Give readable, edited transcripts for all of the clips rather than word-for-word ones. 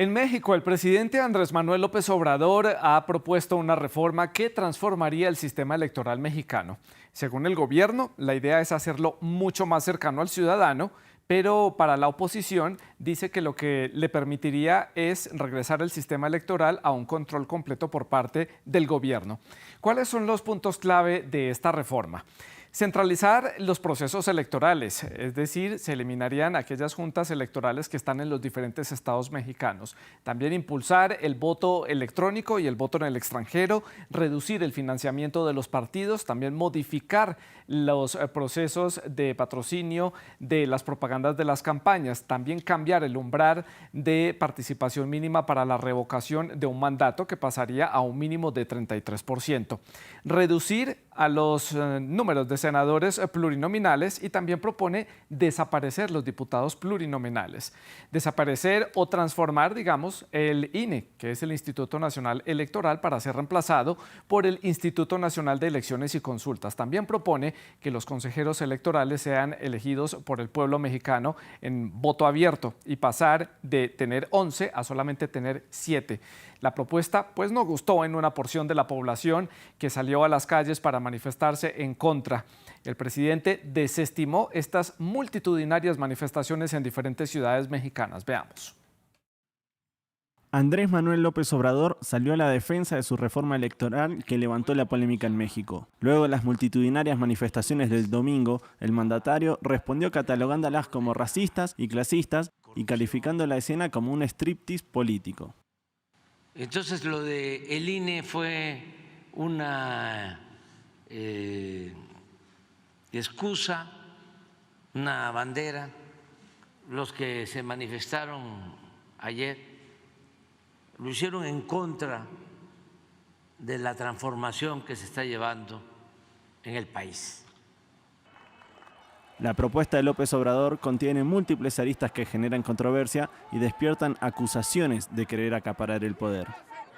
En México, el presidente Andrés Manuel López Obrador ha propuesto una reforma que transformaría el sistema electoral mexicano. Según el gobierno, la idea es hacerlo mucho más cercano al ciudadano, pero para la oposición dice que lo que le permitiría es regresar el sistema electoral a un control completo por parte del gobierno. ¿Cuáles son los puntos clave de esta reforma? Centralizar los procesos electorales, es decir, se eliminarían aquellas juntas electorales que están en los diferentes estados mexicanos. También impulsar el voto electrónico y el voto en el extranjero, reducir el financiamiento de los partidos, también modificar los procesos de patrocinio de las propagandas de las campañas, también cambiar el umbral de participación mínima para la revocación de un mandato que pasaría a un mínimo de 33%. Reducir a los números de senadores plurinominales y también propone desaparecer los diputados plurinominales. Desaparecer o transformar, digamos, el INE, que es el Instituto Nacional Electoral, para ser reemplazado por el Instituto Nacional de Elecciones y Consultas. También propone que los consejeros electorales sean elegidos por el pueblo mexicano en voto abierto y pasar de tener 11 a solamente tener 7. La propuesta pues no gustó en una porción de la población que salió a las calles para manifestarse en contra. El presidente desestimó estas multitudinarias manifestaciones en diferentes ciudades mexicanas. Veamos. Andrés Manuel López Obrador salió a la defensa de su reforma electoral que levantó la polémica en México. Luego de las multitudinarias manifestaciones del domingo, el mandatario respondió catalogándolas como racistas y clasistas y calificando la escena como un striptease político. Entonces lo de el INE fue una excusa, una bandera. Los que se manifestaron ayer lo hicieron en contra de la transformación que se está llevando en el país. La propuesta de López Obrador contiene múltiples aristas que generan controversia y despiertan acusaciones de querer acaparar el poder.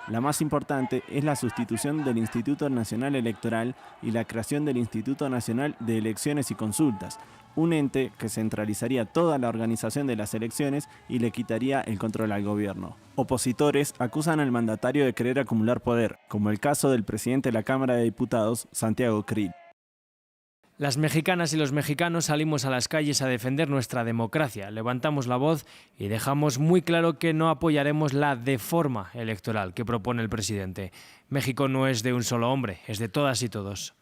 La más importante es la sustitución del Instituto Nacional Electoral y la creación del Instituto Nacional de Elecciones y Consultas, un ente que centralizaría toda la organización de las elecciones y le quitaría el control al gobierno. Opositores acusan al mandatario de querer acumular poder, como el caso del presidente de la Cámara de Diputados, Santiago Krill. Las mexicanas y los mexicanos salimos a las calles a defender nuestra democracia, levantamos la voz y dejamos muy claro que no apoyaremos la deforma electoral que propone el presidente. México no es de un solo hombre, es de todas y todos.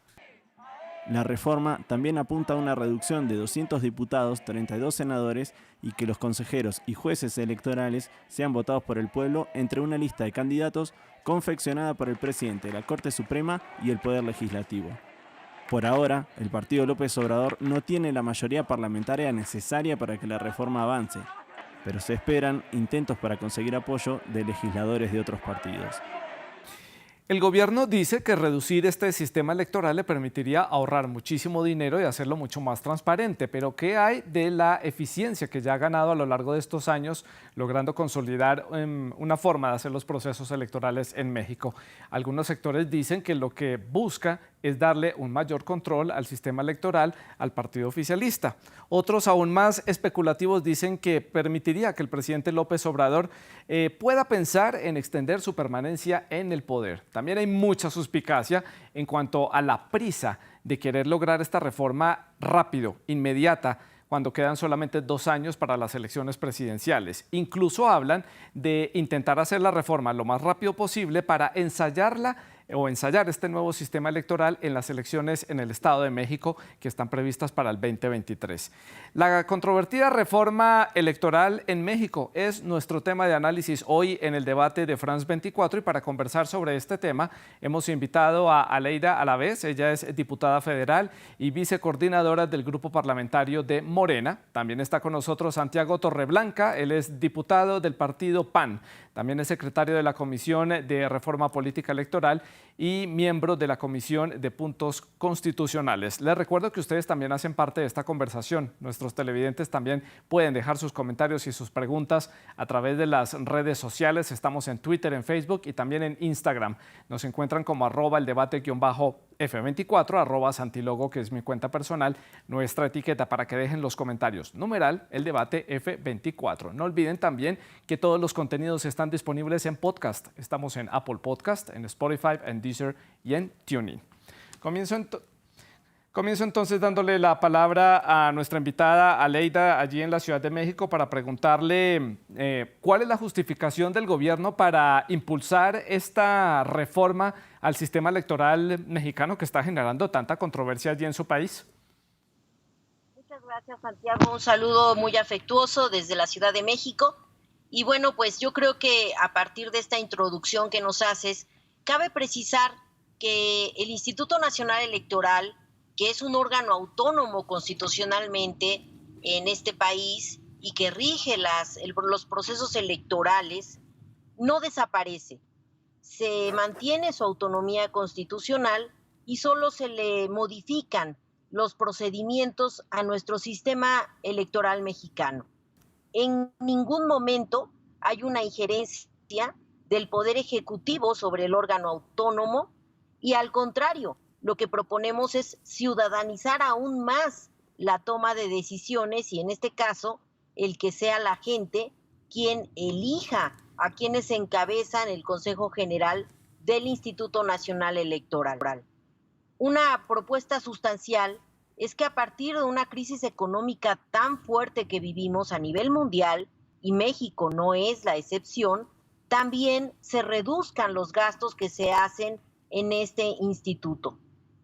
La reforma también apunta a una reducción de 200 diputados, 32 senadores y que los consejeros y jueces electorales sean votados por el pueblo entre una lista de candidatos confeccionada por el presidente de la Corte Suprema y el Poder Legislativo. Por ahora, el partido López Obrador no tiene la mayoría parlamentaria necesaria para que la reforma avance, pero se esperan intentos para conseguir apoyo de legisladores de otros partidos. El gobierno dice que reducir este sistema electoral le permitiría ahorrar muchísimo dinero y hacerlo mucho más transparente, pero ¿qué hay de la eficiencia que ya ha ganado a lo largo de estos años, logrando consolidar una forma de hacer los procesos electorales en México? Algunos sectores dicen que lo que busca es darle un mayor control al sistema electoral al partido oficialista. Otros, aún más especulativos, dicen que permitiría que el presidente López Obrador pueda pensar en extender su permanencia en el poder. También hay mucha suspicacia en cuanto a la prisa de querer lograr esta reforma rápido, inmediata, cuando quedan solamente 2 años para las elecciones presidenciales. Incluso hablan de intentar hacer la reforma lo más rápido posible para ensayar este nuevo sistema electoral en las elecciones en el Estado de México que están previstas para el 2023. La controvertida reforma electoral en México es nuestro tema de análisis hoy en el debate de France 24 y para conversar sobre este tema hemos invitado a Aleida Alavés. Ella es diputada federal y vicecoordinadora del grupo parlamentario de Morena. También está con nosotros Santiago Torreblanca, él es diputado del partido PAN. También es secretario de la Comisión de Reforma Política Electoral y miembro de la Comisión de Puntos Constitucionales. Les recuerdo que ustedes también hacen parte de esta conversación. Nuestros televidentes también pueden dejar sus comentarios y sus preguntas a través de las redes sociales. Estamos en Twitter, en Facebook y también en Instagram. Nos encuentran como @eldebate_F24, @Santilogo, que es mi cuenta personal, nuestra etiqueta para que dejen los comentarios. Numeral, el debate F24. No olviden también que todos los contenidos están disponibles en podcast. Estamos en Apple Podcast, en Spotify, en Deezer y en TuneIn. Comienzo entonces dándole la palabra a nuestra invitada Aleida allí en la Ciudad de México para preguntarle cuál es la justificación del gobierno para impulsar esta reforma al sistema electoral mexicano que está generando tanta controversia allí en su país. Muchas gracias, Santiago. Un saludo muy afectuoso desde la Ciudad de México. Y bueno, pues yo creo que a partir de esta introducción que nos haces, cabe precisar que el Instituto Nacional Electoral, que es un órgano autónomo constitucionalmente en este país y que rige los procesos electorales, no desaparece. Se mantiene su autonomía constitucional y solo se le modifican los procedimientos a nuestro sistema electoral mexicano. En ningún momento hay una injerencia del Poder Ejecutivo sobre el órgano autónomo y al contrario, lo que proponemos es ciudadanizar aún más la toma de decisiones y en este caso, el que sea la gente quien elija a quienes encabezan el Consejo General del Instituto Nacional Electoral. Una propuesta sustancial es que a partir de una crisis económica tan fuerte que vivimos a nivel mundial, y México no es la excepción, también se reduzcan los gastos que se hacen en este instituto.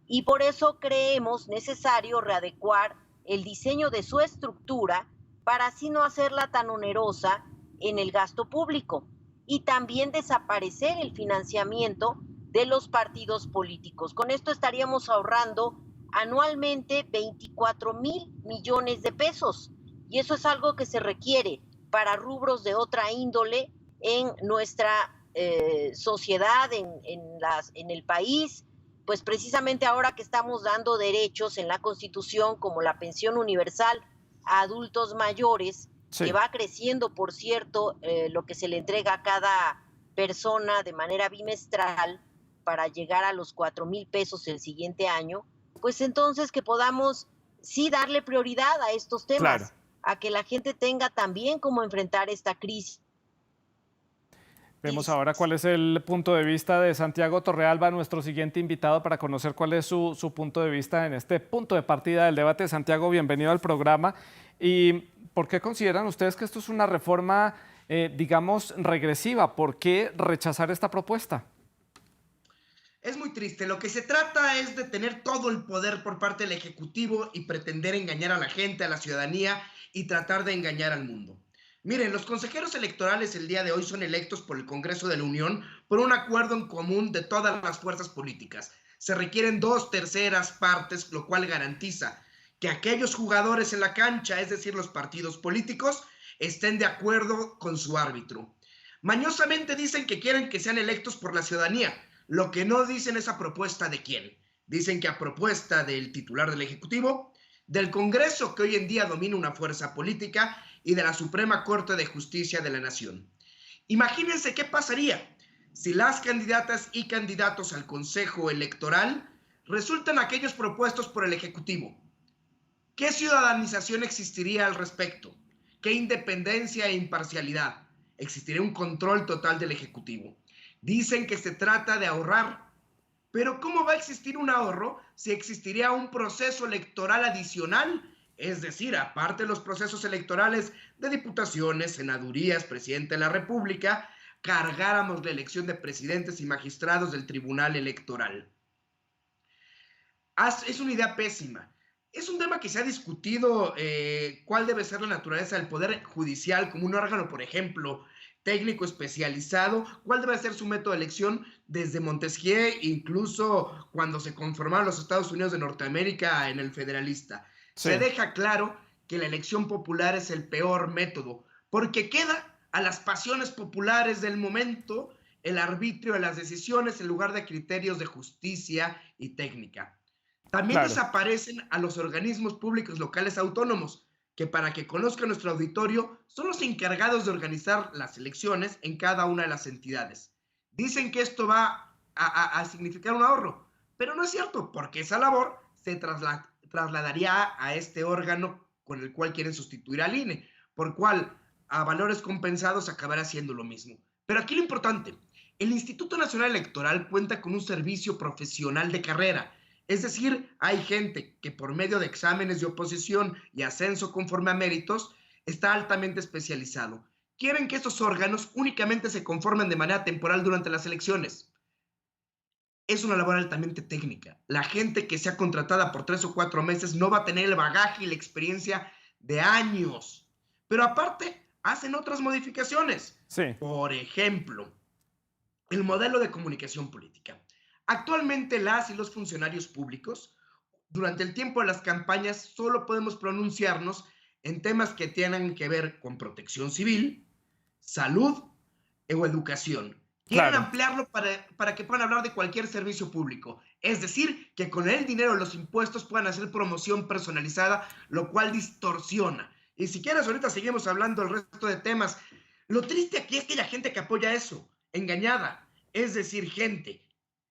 Y por eso creemos necesario readecuar el diseño de su estructura para así no hacerla tan onerosa en el gasto público y también desaparecer el financiamiento de los partidos políticos. Con esto estaríamos ahorrando anualmente 24,000 millones de pesos y eso es algo que se requiere para rubros de otra índole en nuestra sociedad, en el país, pues precisamente ahora que estamos dando derechos en la Constitución como la pensión universal a adultos mayores, sí, que va creciendo, por cierto, lo que se le entrega a cada persona de manera bimestral para llegar a los 4,000 pesos el siguiente año, pues entonces que podamos sí darle prioridad a estos temas, claro, a que la gente tenga también cómo enfrentar esta crisis. Vemos ahora cuál es el punto de vista de Santiago Torrealba, nuestro siguiente invitado, para conocer cuál es su punto de vista en este punto de partida del debate. Santiago, bienvenido al programa. ¿Y por qué consideran ustedes que esto es una reforma, digamos, regresiva? ¿Por qué rechazar esta propuesta? Es muy triste. Lo que se trata es de tener todo el poder por parte del Ejecutivo y pretender engañar a la gente, a la ciudadanía y tratar de engañar al mundo. Miren, los consejeros electorales el día de hoy son electos por el Congreso de la Unión por un acuerdo en común de todas las fuerzas políticas. Se requieren 2/3 partes, lo cual garantiza que aquellos jugadores en la cancha, es decir, los partidos políticos, estén de acuerdo con su árbitro. Mañosamente dicen que quieren que sean electos por la ciudadanía. Lo que no dicen es a propuesta de quién. Dicen que a propuesta del titular del Ejecutivo, del Congreso, que hoy en día domina una fuerza política, y de la Suprema Corte de Justicia de la Nación. Imagínense qué pasaría si las candidatas y candidatos al Consejo Electoral resultan aquellos propuestos por el Ejecutivo. ¿Qué ciudadanización existiría al respecto? ¿Qué independencia e imparcialidad? Existiría un control total del Ejecutivo. Dicen que se trata de ahorrar, pero ¿cómo va a existir un ahorro si existiría un proceso electoral adicional? Es decir, aparte de los procesos electorales de diputaciones, senadurías, presidente de la República, cargáramos la elección de presidentes y magistrados del Tribunal Electoral. Es una idea pésima. Es un tema que se ha discutido cuál debe ser la naturaleza del Poder Judicial como un órgano, por ejemplo, técnico especializado, cuál debe ser su método de elección desde Montesquieu, incluso cuando se conformaron los Estados Unidos de Norteamérica en el federalista. Sí. Se deja claro que la elección popular es el peor método, porque queda a las pasiones populares del momento el arbitrio de las decisiones en lugar de criterios de justicia y técnica. También Claro. desaparecen a los organismos públicos locales autónomos, que para que conozca nuestro auditorio, son los encargados de organizar las elecciones en cada una de las entidades. Dicen que esto va a significar un ahorro, pero no es cierto, porque esa labor se trasladaría a este órgano con el cual quieren sustituir al INE, por cual a valores compensados acabará siendo lo mismo. Pero aquí lo importante, el Instituto Nacional Electoral cuenta con un servicio profesional de carrera. Es decir, hay gente que por medio de exámenes de oposición y ascenso conforme a méritos está altamente especializado. Quieren que estos órganos únicamente se conformen de manera temporal durante las elecciones. Es una labor altamente técnica. La gente que sea contratada por 3 o 4 meses no va a tener el bagaje y la experiencia de años. Pero aparte, hacen otras modificaciones. Sí. Por ejemplo, el modelo de comunicación política. Actualmente las y los funcionarios públicos, durante el tiempo de las campañas, solo podemos pronunciarnos en temas que tienen que ver con protección civil, salud o educación. Quieren Claro. ampliarlo para que puedan hablar de cualquier servicio público. Es decir, que con el dinero de los impuestos puedan hacer promoción personalizada, lo cual distorsiona. Y si quieres, ahorita seguimos hablando del resto de temas. Lo triste aquí es que hay gente que apoya eso, engañada. Es decir, gente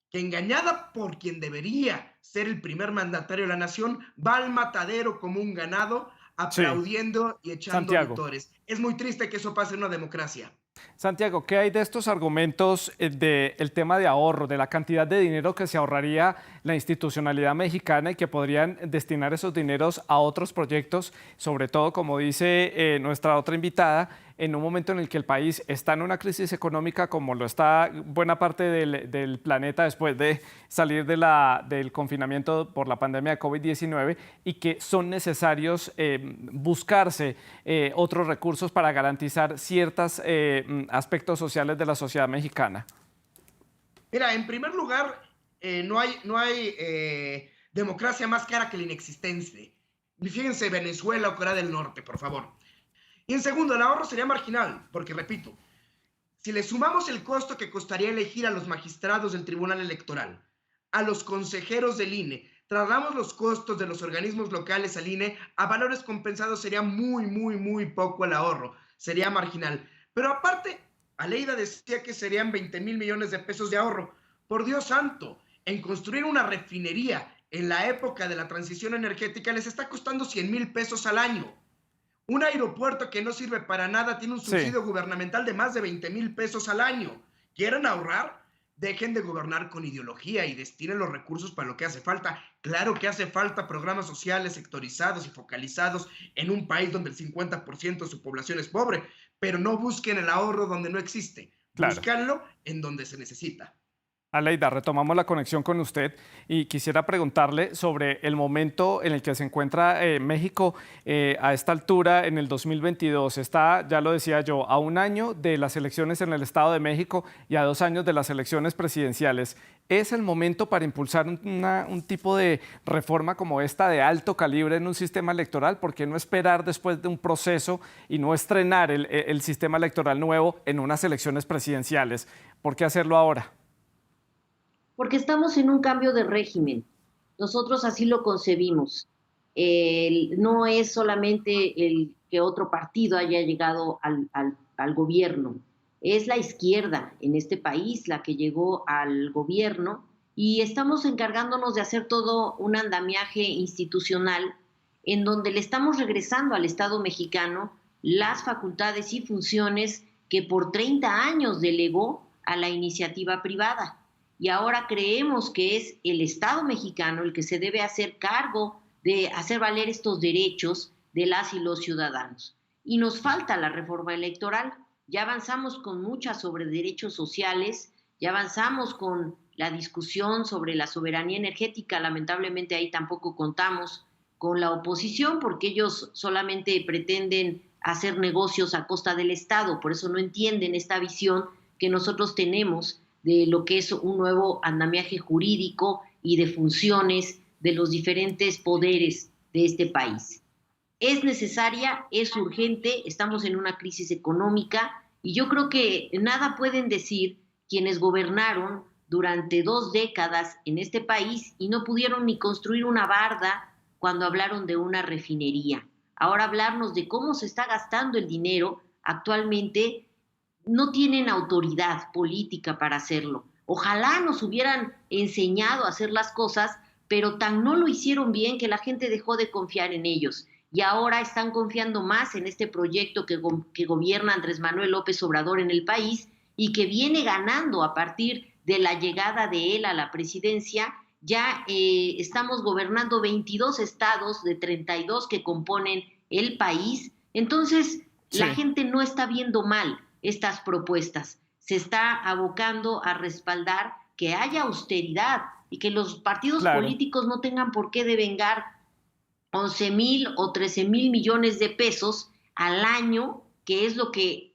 que engañada por quien debería ser el primer mandatario de la nación, va al matadero como un ganado, aplaudiendo y echando Santiago. motores. Es muy triste que eso pase en una democracia. Santiago, ¿qué hay de estos argumentos del tema de ahorro, de la cantidad de dinero que se ahorraría la institucionalidad mexicana y que podrían destinar esos dineros a otros proyectos, sobre todo, como dice nuestra otra invitada, en un momento en el que el país está en una crisis económica como lo está buena parte del planeta después de salir del confinamiento por la pandemia de COVID-19 y que son necesarios buscarse otros recursos para garantizar ciertos aspectos sociales de la sociedad mexicana? Mira, en primer lugar, no hay democracia más cara que la inexistencia. Fíjense, Venezuela o Corea del Norte, por favor. Y en segundo, el ahorro sería marginal, porque repito, si le sumamos el costo que costaría elegir a los magistrados del Tribunal Electoral, a los consejeros del INE, trasladamos los costos de los organismos locales al INE, a valores compensados sería muy poco el ahorro, sería marginal. Pero aparte, Aleida decía que serían 20,000 millones de pesos de ahorro. Por Dios santo, en construir una refinería en la época de la transición energética les está costando 100,000 pesos al año. Un aeropuerto que no sirve para nada tiene un subsidio gubernamental de más de 20,000 pesos al año. ¿Quieren ahorrar? Dejen de gobernar con ideología y destinen los recursos para lo que hace falta. Claro que hace falta programas sociales sectorizados y focalizados en un país donde el 50% de su población es pobre, pero no busquen el ahorro donde no existe. Claro. Búscanlo en donde se necesita. Aleida, retomamos la conexión con usted y quisiera preguntarle sobre el momento en el que se encuentra México a esta altura en el 2022. Está, ya lo decía yo, a un año de las elecciones en el Estado de México y a 2 años de las elecciones presidenciales. ¿Es el momento para impulsar un tipo de reforma como esta de alto calibre en un sistema electoral? ¿Por qué no esperar después de un proceso y no estrenar el sistema electoral nuevo en unas elecciones presidenciales? ¿Por qué hacerlo ahora? Porque estamos en un cambio de régimen. Nosotros así lo concebimos. No es solamente el que otro partido haya llegado al gobierno. Es la izquierda en este país la que llegó al gobierno y estamos encargándonos de hacer todo un andamiaje institucional en donde le estamos regresando al Estado mexicano las facultades y funciones que por 30 años delegó a la iniciativa privada. Y ahora creemos que es el Estado mexicano el que se debe hacer cargo de hacer valer estos derechos de las y los ciudadanos. Y nos falta la reforma electoral. Ya avanzamos con muchas sobre derechos sociales, ya avanzamos con la discusión sobre la soberanía energética. Lamentablemente ahí tampoco contamos con la oposición porque ellos solamente pretenden hacer negocios a costa del Estado, por eso no entienden esta visión que nosotros tenemos de lo que es un nuevo andamiaje jurídico y de funciones de los diferentes poderes de este país. Es necesaria, es urgente, estamos en una crisis económica Y yo creo que nada pueden decir quienes gobernaron durante 2 décadas en este país y no pudieron ni construir una barda cuando hablaron de una refinería. Ahora hablarnos de cómo se está gastando el dinero actualmente, no tienen autoridad política para hacerlo. Ojalá nos hubieran enseñado a hacer las cosas, pero tan no lo hicieron bien que la gente dejó de confiar en ellos. Y ahora están confiando más en este proyecto que gobierna Andrés Manuel López Obrador en el país y que viene ganando a partir de la llegada de él a la presidencia. Ya estamos gobernando 22 estados de 32 que componen el país. Entonces, sí, la gente no está viendo mal estas propuestas. Se está abocando a respaldar que haya austeridad y que los partidos políticos no tengan por qué devengar 11,000 o 13,000 millones de pesos al año, que es lo que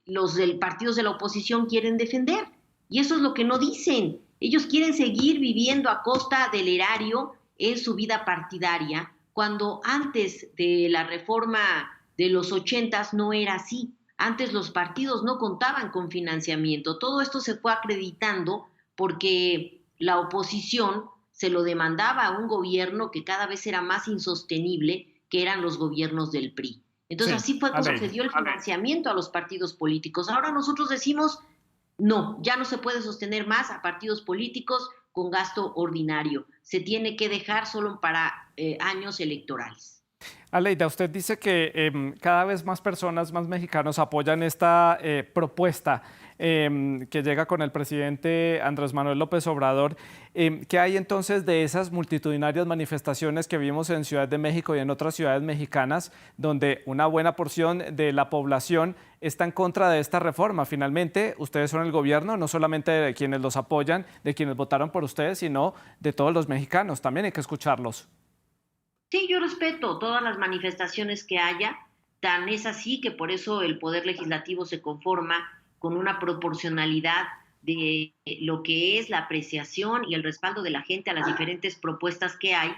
los partidos de la oposición quieren defender. Y eso es lo que no dicen. Ellos quieren seguir viviendo a costa del erario en su vida partidaria, cuando antes de la reforma de los 80s no era así. Antes los partidos no contaban con financiamiento. Todo esto se fue acreditando porque la oposición se lo demandaba a un gobierno que cada vez era más insostenible, que eran los gobiernos del PRI. Entonces así fue como se dio el financiamiento a los partidos políticos. Ahora nosotros decimos, no, ya no se puede sostener más a partidos políticos con gasto ordinario. Se tiene que dejar solo para años electorales. Aleida, usted dice que cada vez más personas, más mexicanos apoyan esta propuesta que llega con el presidente Andrés Manuel López Obrador. ¿Qué hay entonces de esas multitudinarias manifestaciones que vimos en Ciudad de México y en otras ciudades mexicanas, donde una buena porción de la población está en contra de esta reforma? Finalmente, ustedes son el gobierno, no solamente de quienes los apoyan, de quienes votaron por ustedes, sino de todos los mexicanos. También hay que escucharlos. Sí, yo respeto todas las manifestaciones que haya, tan es así que por eso el Poder Legislativo se conforma con una proporcionalidad de lo que es la apreciación y el respaldo de la gente a las diferentes propuestas que hay.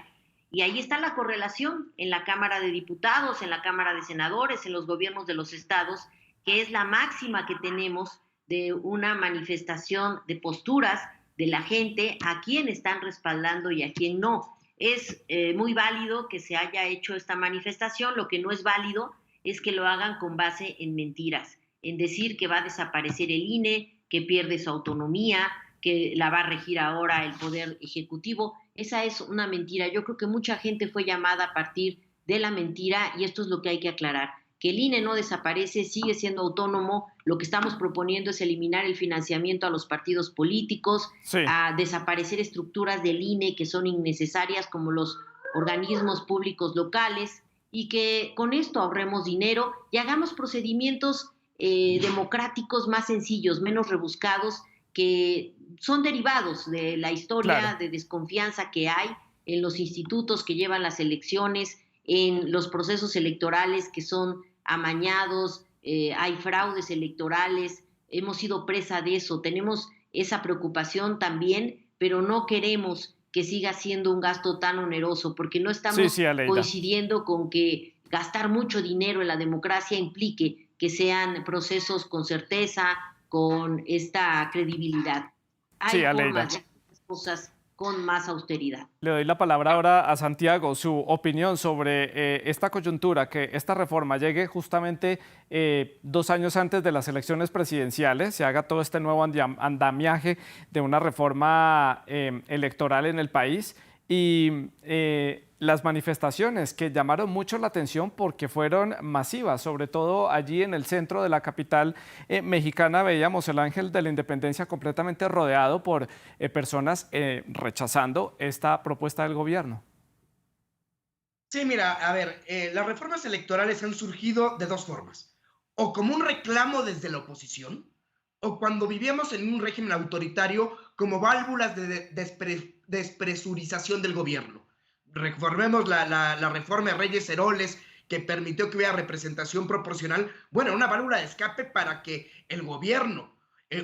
Y ahí está la correlación en la Cámara de Diputados, en la Cámara de Senadores, en los gobiernos de los estados, que es la máxima que tenemos de una manifestación de posturas de la gente, a quién están respaldando y a quién no. Es muy válido que se haya hecho esta manifestación. Lo que no es válido es que lo hagan con base en mentiras, en decir que va a desaparecer el INE, que pierde su autonomía, que la va a regir ahora el Poder Ejecutivo. Esa es una mentira. Yo creo que mucha gente fue llamada a partir de la mentira y esto es lo que hay que aclarar. Que el INE no desaparece, sigue siendo autónomo. Lo que estamos proponiendo es eliminar el financiamiento a los partidos políticos, a desaparecer estructuras del INE que son innecesarias, como los organismos públicos locales, y que con esto ahorremos dinero y hagamos procedimientos democráticos más sencillos, menos rebuscados, que son derivados de la historia de desconfianza que hay en los institutos que llevan las elecciones, en los procesos electorales que son amañados, hay fraudes electorales, hemos sido presa de eso, tenemos esa preocupación también, pero no queremos que siga siendo un gasto tan oneroso, porque no estamos coincidiendo con que gastar mucho dinero en la democracia implique que sean procesos con certeza, con esta credibilidad. Hay formas de hacer las cosas con más austeridad. Le doy la palabra ahora a Santiago, su opinión sobre esta coyuntura, que esta reforma llegue justamente 2 años antes de las elecciones presidenciales, se haga todo este nuevo andamiaje de una reforma electoral en el país y las manifestaciones que llamaron mucho la atención porque fueron masivas, sobre todo allí en el centro de la capital mexicana veíamos el Ángel de la Independencia completamente rodeado por personas rechazando esta propuesta del gobierno. Sí, mira, a ver, las reformas electorales han surgido de 2 formas, o como un reclamo desde la oposición, o cuando vivíamos en un régimen autoritario como válvulas de despresurización del gobierno. Reformemos la reforma de Reyes-Heroles, que permitió que hubiera representación proporcional. Bueno, una válvula de escape para que el gobierno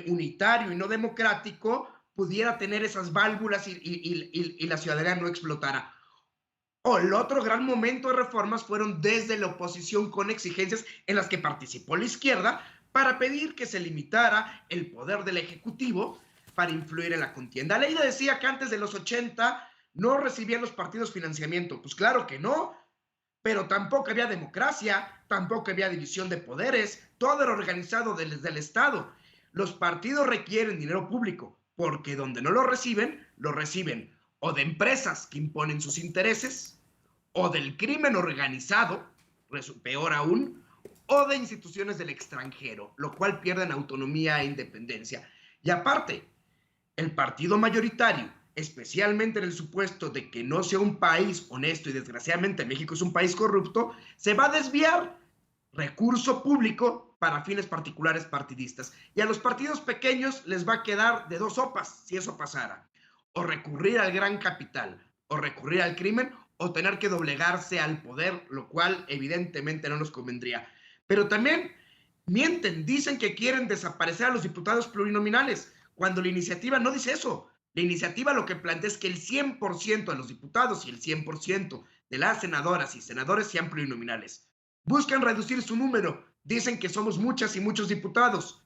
unitario y no democrático pudiera tener esas válvulas y la ciudadanía no explotara. El otro gran momento de reformas fueron desde la oposición con exigencias en las que participó la izquierda para pedir que se limitara el poder del Ejecutivo para influir en la contienda. Aleida decía que antes de los 80 no recibían los partidos financiamiento. Pues claro que no, pero tampoco había democracia, tampoco había división de poderes, todo era organizado desde el Estado. Los partidos requieren dinero público, porque donde no lo reciben o de empresas que imponen sus intereses, o del crimen organizado, peor aún, o de instituciones del extranjero, lo cual pierden autonomía e independencia. Y aparte, el partido mayoritario, especialmente en el supuesto de que no sea un país honesto, y desgraciadamente México es un país corrupto, se va a desviar recurso público para fines particulares partidistas. Y a los partidos pequeños les va a quedar de dos sopas si eso pasara: o recurrir al gran capital, o recurrir al crimen, o tener que doblegarse al poder, lo cual evidentemente no nos convendría. Pero también mienten, dicen que quieren desaparecer a los diputados plurinominales, cuando la iniciativa no dice eso. La iniciativa lo que plantea es que el 100% de los diputados y el 100% de las senadoras y senadores sean plurinominales. Buscan reducir su número, dicen que somos muchas y muchos diputados.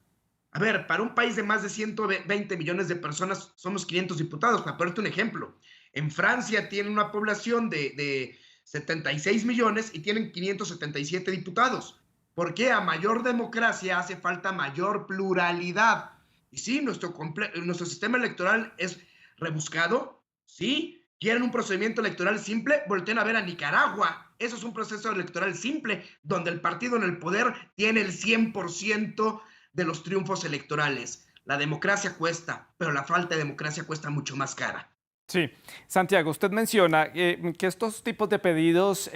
A ver, para un país de más de 120 millones de personas somos 500 diputados, para ponerte un ejemplo. En Francia tienen una población de 76 millones y tienen 577 diputados. ¿Por qué? A mayor democracia hace falta mayor pluralidad. Y sí, nuestro sistema electoral es rebuscado, sí. ¿Quieren un procedimiento electoral simple? Volteen a ver a Nicaragua. Eso es un proceso electoral simple, donde el partido en el poder tiene el 100% de los triunfos electorales. La democracia cuesta, pero la falta de democracia cuesta mucho más cara. Sí, Santiago, usted menciona que estos tipos de pedidos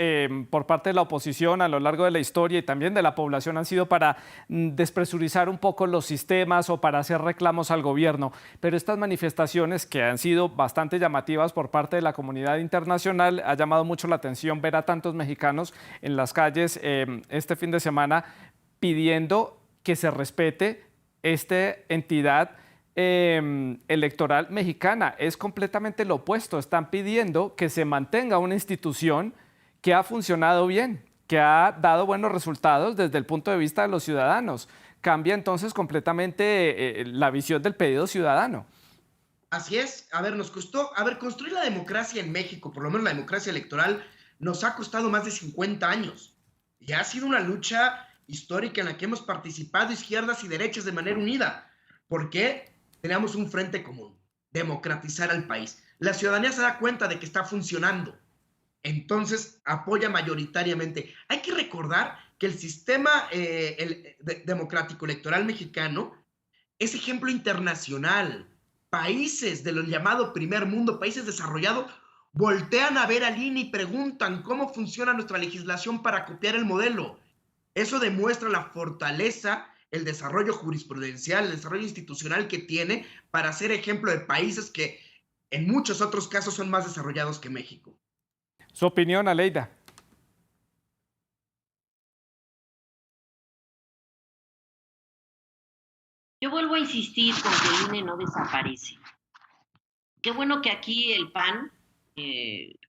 por parte de la oposición a lo largo de la historia y también de la población han sido para despresurizar un poco los sistemas o para hacer reclamos al gobierno, pero estas manifestaciones que han sido bastante llamativas por parte de la comunidad internacional, ha llamado mucho la atención ver a tantos mexicanos en las calles este fin de semana pidiendo que se respete esta entidad electoral mexicana. Es completamente lo opuesto. Están pidiendo que se mantenga una institución que ha funcionado bien, que ha dado buenos resultados desde el punto de vista de los ciudadanos. Cambia entonces completamente la visión del pedido ciudadano. Así es. A ver, nos costó, construir la democracia en México, por lo menos la democracia electoral, nos ha costado más de 50 años. Y ha sido una lucha histórica en la que hemos participado izquierdas y derechas de manera unida. ¿Por qué? Tenemos un frente común: democratizar al país. La ciudadanía se da cuenta de que está funcionando, entonces apoya mayoritariamente. Hay que recordar que el sistema democrático electoral mexicano es ejemplo internacional. Países de lo llamado primer mundo, países desarrollados, voltean a ver al INE y preguntan cómo funciona nuestra legislación para copiar el modelo. Eso demuestra la fortaleza, el desarrollo jurisprudencial, el desarrollo institucional que tiene para ser ejemplo de países que en muchos otros casos son más desarrollados que México. Su opinión, Aleida. Yo vuelvo a insistir con que el INE no desaparece. Qué bueno que aquí el PAN,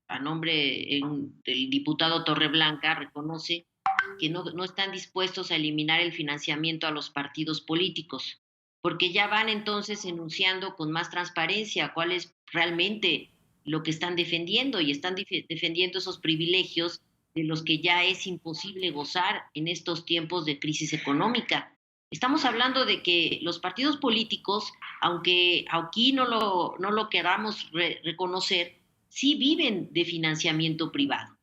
a nombre del diputado Torreblanca, reconoce que no están dispuestos a eliminar el financiamiento a los partidos políticos, porque ya van entonces enunciando con más transparencia cuál es realmente lo que están defendiendo, y están defendiendo esos privilegios de los que ya es imposible gozar en estos tiempos de crisis económica. Estamos hablando de que los partidos políticos, aunque aquí no lo queramos reconocer, sí viven de financiamiento privado,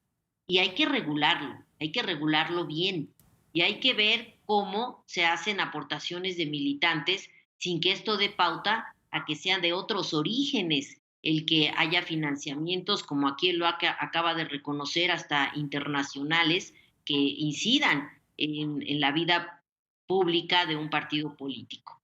y hay que regularlo bien, y hay que ver cómo se hacen aportaciones de militantes sin que esto dé pauta a que sean de otros orígenes el que haya financiamientos, como aquí lo acaba de reconocer, hasta internacionales, que incidan en la vida pública de un partido político.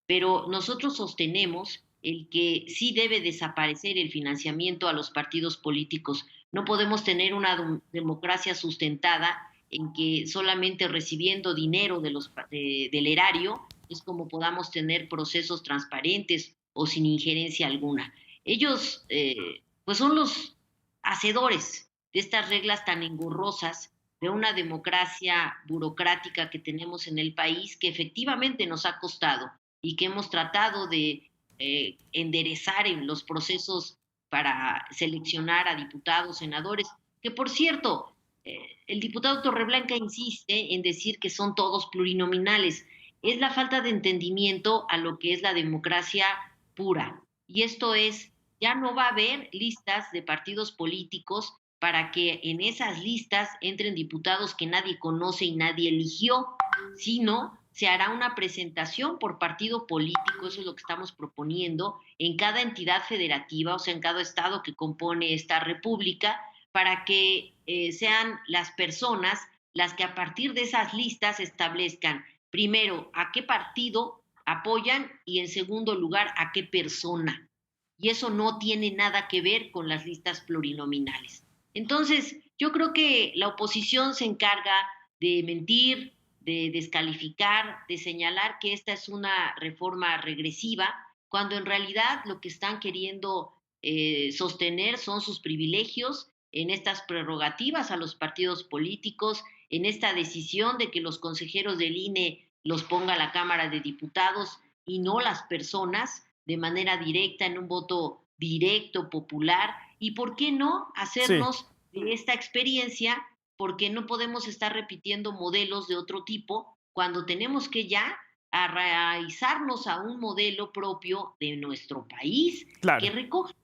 Pero nosotros sostenemos el que sí debe desaparecer el financiamiento a los partidos políticos. No podemos tener una democracia sustentada en que solamente recibiendo dinero del erario es como podamos tener procesos transparentes o sin injerencia alguna. Ellos pues son los hacedores de estas reglas tan engorrosas de una democracia burocrática que tenemos en el país, que efectivamente nos ha costado y que hemos tratado de enderezar en los procesos para seleccionar a diputados, senadores, que por cierto, el diputado Torreblanca insiste en decir que son todos plurinominales. Es la falta de entendimiento a lo que es la democracia pura. Y esto es, ya no va a haber listas de partidos políticos para que en esas listas entren diputados que nadie conoce y nadie eligió, sino se hará una presentación por partido político, eso es lo que estamos proponiendo, en cada entidad federativa, o sea, en cada estado que compone esta república, para que sean las personas las que a partir de esas listas establezcan, primero, a qué partido apoyan y en segundo lugar, a qué persona. Y eso no tiene nada que ver con las listas plurinominales. Entonces, yo creo que la oposición se encarga de mentir, de descalificar, de señalar que esta es una reforma regresiva, cuando en realidad lo que están queriendo sostener son sus privilegios en estas prerrogativas a los partidos políticos, en esta decisión de que los consejeros del INE los ponga la Cámara de Diputados y no las personas de manera directa en un voto directo, popular, y por qué no hacernos de esta experiencia, porque no podemos estar repitiendo modelos de otro tipo cuando tenemos que ya arraizarnos a un modelo propio de nuestro país, que recoge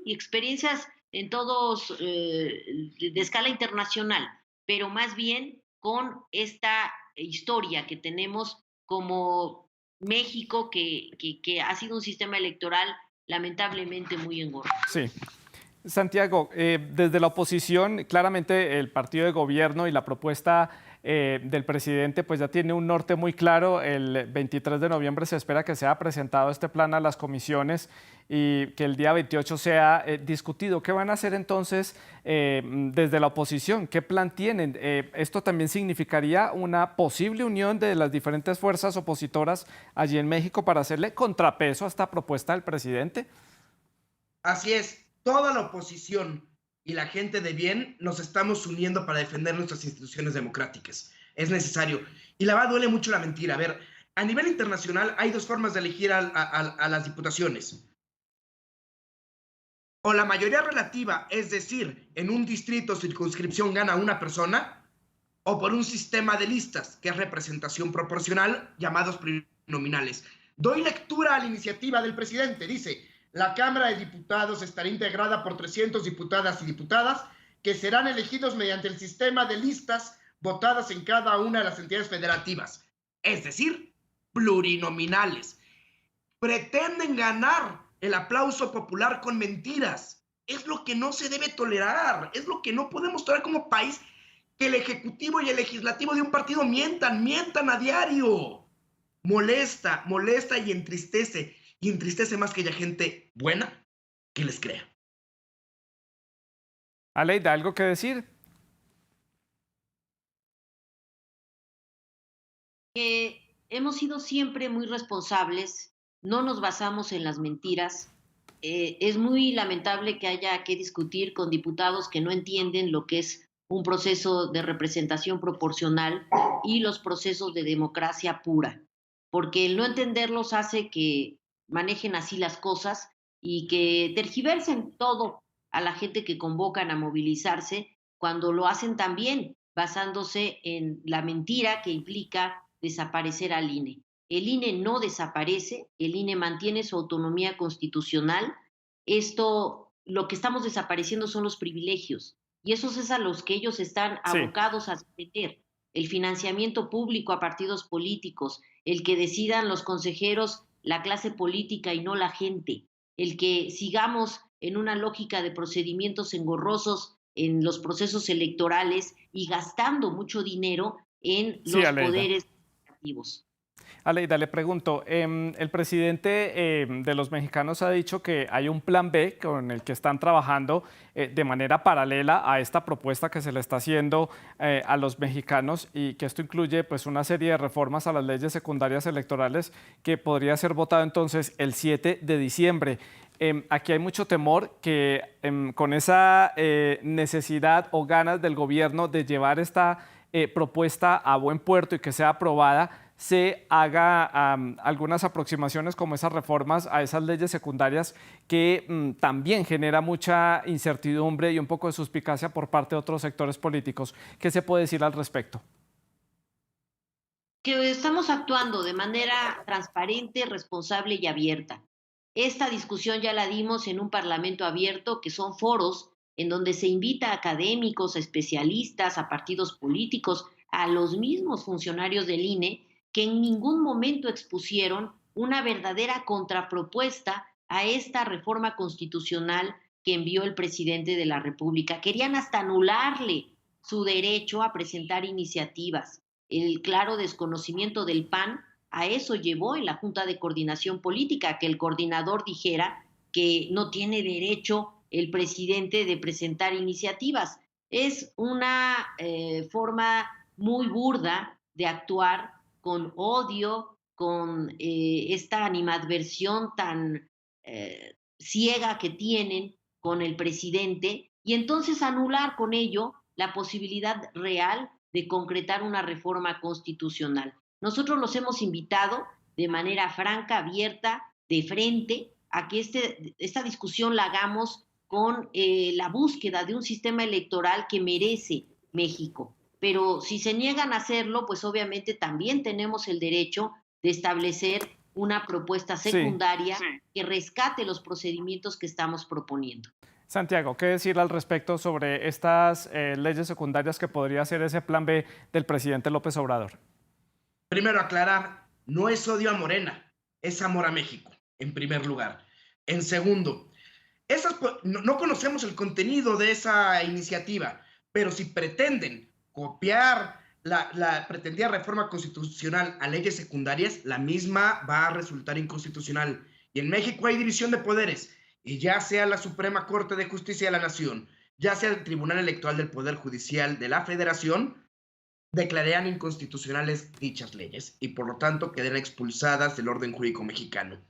experiencias en todos de escala internacional, pero más bien con esta historia que tenemos como México, que ha sido un sistema electoral lamentablemente muy engorroso. Sí. Santiago, desde la oposición, claramente el partido de gobierno y la propuesta del presidente pues ya tiene un norte muy claro. El 23 de noviembre se espera que sea presentado este plan a las comisiones y que el día 28 sea discutido. ¿Qué van a hacer entonces desde la oposición? ¿Qué plan tienen? ¿Esto también significaría una posible unión de las diferentes fuerzas opositoras allí en México para hacerle contrapeso a esta propuesta del presidente? Así es. Toda la oposición y la gente de bien nos estamos uniendo para defender nuestras instituciones democráticas. Es necesario. Y la verdad duele mucho la mentira. A ver, a nivel internacional hay dos formas de elegir a las diputaciones. O la mayoría relativa, es decir, en un distrito o circunscripción gana una persona, o por un sistema de listas, que es representación proporcional, llamados plurinominales. Doy lectura a la iniciativa del presidente. Dice: la Cámara de Diputados estará integrada por 300 diputadas y diputadas que serán elegidos mediante el sistema de listas votadas en cada una de las entidades federativas, es decir, plurinominales. Pretenden ganar el aplauso popular con mentiras. Es lo que no se debe tolerar, es lo que no podemos tolerar como país, que el Ejecutivo y el Legislativo de un partido mientan a diario. Molesta y entristece. Y entristece más que haya gente buena que les crea. Aleida, ¿algo que decir? Hemos sido siempre muy responsables, no nos basamos en las mentiras. Es muy lamentable que haya que discutir con diputados que no entienden lo que es un proceso de representación proporcional y los procesos de democracia pura, porque el no entenderlos hace que manejen así las cosas y que tergiversen todo a la gente que convocan a movilizarse cuando lo hacen también basándose en la mentira que implica desaparecer al INE. El INE no desaparece, el INE mantiene su autonomía constitucional. Lo que estamos desapareciendo son los privilegios y esos es a los que ellos están abocados a defender. El financiamiento público a partidos políticos, el que decidan los consejeros la clase política y no la gente, el que sigamos en una lógica de procedimientos engorrosos en los procesos electorales y gastando mucho dinero en los poderes legislativos. Aleida, le pregunto, el presidente de los mexicanos ha dicho que hay un plan B con el que están trabajando de manera paralela a esta propuesta que se le está haciendo a los mexicanos y que esto incluye pues una serie de reformas a las leyes secundarias electorales que podría ser votado entonces el 7 de diciembre. Aquí hay mucho temor que con esa necesidad o ganas del gobierno de llevar esta propuesta a buen puerto y que sea aprobada, se haga algunas aproximaciones como esas reformas a esas leyes secundarias que también genera mucha incertidumbre y un poco de suspicacia por parte de otros sectores políticos. ¿Qué se puede decir al respecto? Que estamos actuando de manera transparente, responsable y abierta. Esta discusión ya la dimos en un parlamento abierto, que son foros en donde se invita a académicos, a especialistas, a partidos políticos, a los mismos funcionarios del INE, que en ningún momento expusieron una verdadera contrapropuesta a esta reforma constitucional que envió el presidente de la República. Querían hasta anularle su derecho a presentar iniciativas. El claro desconocimiento del PAN a eso llevó en la Junta de Coordinación Política, que el coordinador dijera que no tiene derecho el presidente de presentar iniciativas. Es una forma muy burda de actuar, con odio, con esta animadversión tan ciega que tienen con el presidente, y entonces anular con ello la posibilidad real de concretar una reforma constitucional. Nosotros los hemos invitado de manera franca, abierta, de frente, a que esta discusión la hagamos con la búsqueda de un sistema electoral que merece México. Pero si se niegan a hacerlo, pues obviamente también tenemos el derecho de establecer una propuesta secundaria que rescate los procedimientos que estamos proponiendo. Santiago, ¿qué decir al respecto sobre estas leyes secundarias que podría ser ese plan B del presidente López Obrador? Primero aclarar, no es odio a Morena, es amor a México, en primer lugar. En segundo, no conocemos el contenido de esa iniciativa, pero si pretenden copiar la pretendida reforma constitucional a leyes secundarias, la misma va a resultar inconstitucional. Y en México hay división de poderes, y ya sea la Suprema Corte de Justicia de la Nación, ya sea el Tribunal Electoral del Poder Judicial de la Federación, declararían inconstitucionales dichas leyes y por lo tanto quedarán expulsadas del orden jurídico mexicano.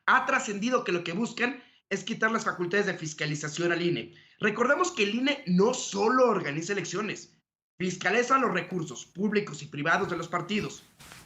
Ha trascendido que lo que buscan es quitar las facultades de fiscalización al INE. Recordemos que el INE no solo organiza elecciones, fiscaliza los recursos públicos y privados de los partidos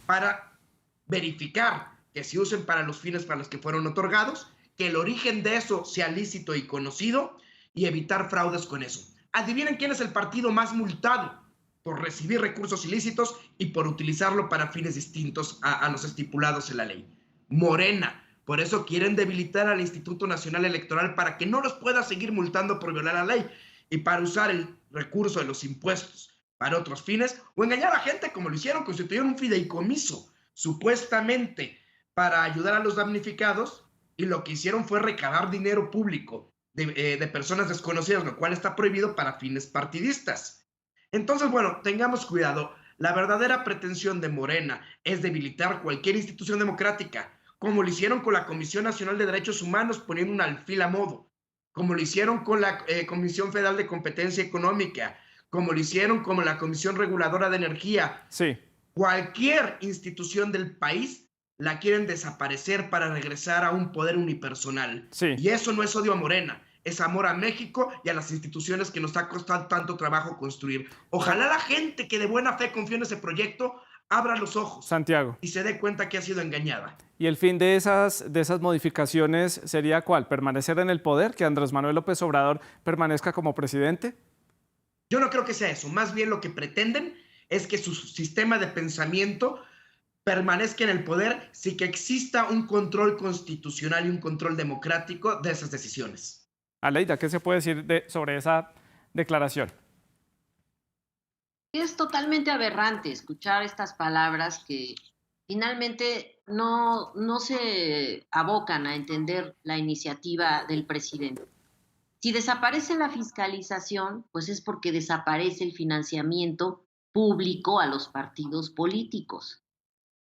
para verificar que se usen para los fines para los que fueron otorgados, que el origen de eso sea lícito y conocido y evitar fraudes con eso. Adivinen quién es el partido más multado por recibir recursos ilícitos y por utilizarlo para fines distintos a los estipulados en la ley. Morena. Por eso quieren debilitar al Instituto Nacional Electoral para que no los pueda seguir multando por violar la ley y para usar el recurso de los impuestos para otros fines o engañar a gente como lo hicieron, constituyeron un fideicomiso supuestamente para ayudar a los damnificados y lo que hicieron fue recabar dinero público de personas desconocidas, lo cual está prohibido para fines partidistas. Entonces, bueno, tengamos cuidado. La verdadera pretensión de Morena es debilitar cualquier institución democrática, como lo hicieron con la Comisión Nacional de Derechos Humanos poniendo un alfil a modo, como lo hicieron con la Comisión Federal de Competencia Económica, como lo hicieron con la Comisión Reguladora de Energía. Sí. Cualquier institución del país la quieren desaparecer para regresar a un poder unipersonal. Sí. Y eso no es odio a Morena. Es amor a México y a las instituciones que nos ha costado tanto trabajo construir. Ojalá la gente que de buena fe confió en ese proyecto abra los ojos, Santiago, y se dé cuenta que ha sido engañada. ¿Y el fin de esas modificaciones sería cuál? ¿Permanecer en el poder? ¿Que Andrés Manuel López Obrador permanezca como presidente? Yo no creo que sea eso. Más bien lo que pretenden es que su sistema de pensamiento permanezca en el poder sin que exista un control constitucional y un control democrático de esas decisiones. Aleida, ¿qué se puede decir sobre esa declaración? Es totalmente aberrante escuchar estas palabras que finalmente no se abocan a entender la iniciativa del presidente. Si desaparece la fiscalización, pues es porque desaparece el financiamiento público a los partidos políticos.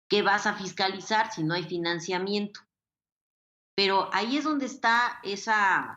¿Qué vas a fiscalizar si no hay financiamiento? Pero ahí es donde está esa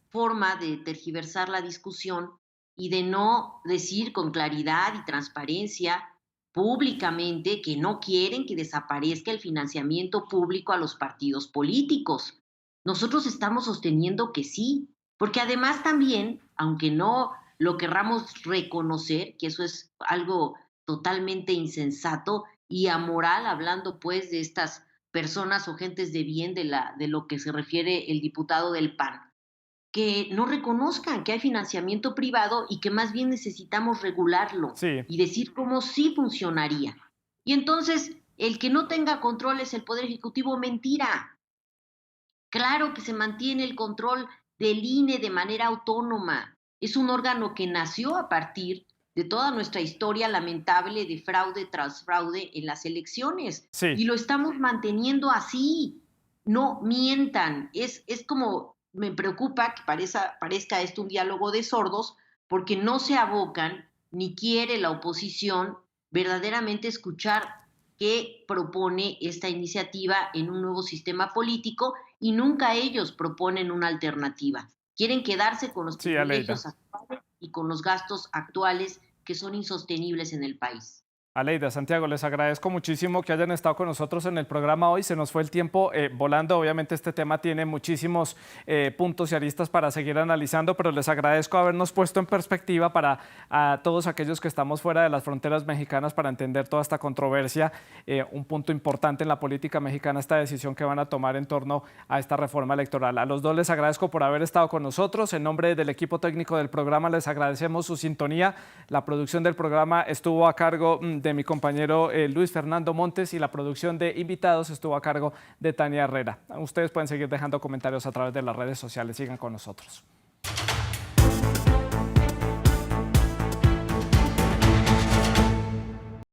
forma de tergiversar la discusión y de no decir con claridad y transparencia públicamente que no quieren que desaparezca el financiamiento público a los partidos políticos. Nosotros estamos sosteniendo que sí, porque además también, aunque no lo querramos reconocer, que eso es algo totalmente insensato y amoral, hablando pues de estas personas o gentes de bien de lo que se refiere el diputado del PAN, que no reconozcan que hay financiamiento privado y que más bien necesitamos regularlo Sí. y decir cómo sí funcionaría. Y entonces, el que no tenga control es el Poder Ejecutivo, mentira. Claro que se mantiene el control del INE de manera autónoma. Es un órgano que nació a partir de toda nuestra historia lamentable de fraude tras fraude en las elecciones. Sí. Y lo estamos manteniendo así. No mientan. Es como, me preocupa que parezca esto un diálogo de sordos, porque no se abocan, ni quiere la oposición verdaderamente escuchar qué propone esta iniciativa en un nuevo sistema político, y nunca ellos proponen una alternativa. Quieren quedarse con los privilegios actuales y con los gastos actuales que son insostenibles en el país. Aleida, Santiago, les agradezco muchísimo que hayan estado con nosotros en el programa hoy. Se nos fue el tiempo volando. Obviamente este tema tiene muchísimos puntos y aristas para seguir analizando, pero les agradezco habernos puesto en perspectiva para a todos aquellos que estamos fuera de las fronteras mexicanas para entender toda esta controversia. Un punto importante en la política mexicana, esta decisión que van a tomar en torno a esta reforma electoral. A los dos les agradezco por haber estado con nosotros. En nombre del equipo técnico del programa les agradecemos su sintonía. La producción del programa estuvo a cargo de mi compañero Luis Fernando Montes y la producción de invitados estuvo a cargo de Tania Herrera. Ustedes pueden seguir dejando comentarios a través de las redes sociales. Sigan con nosotros.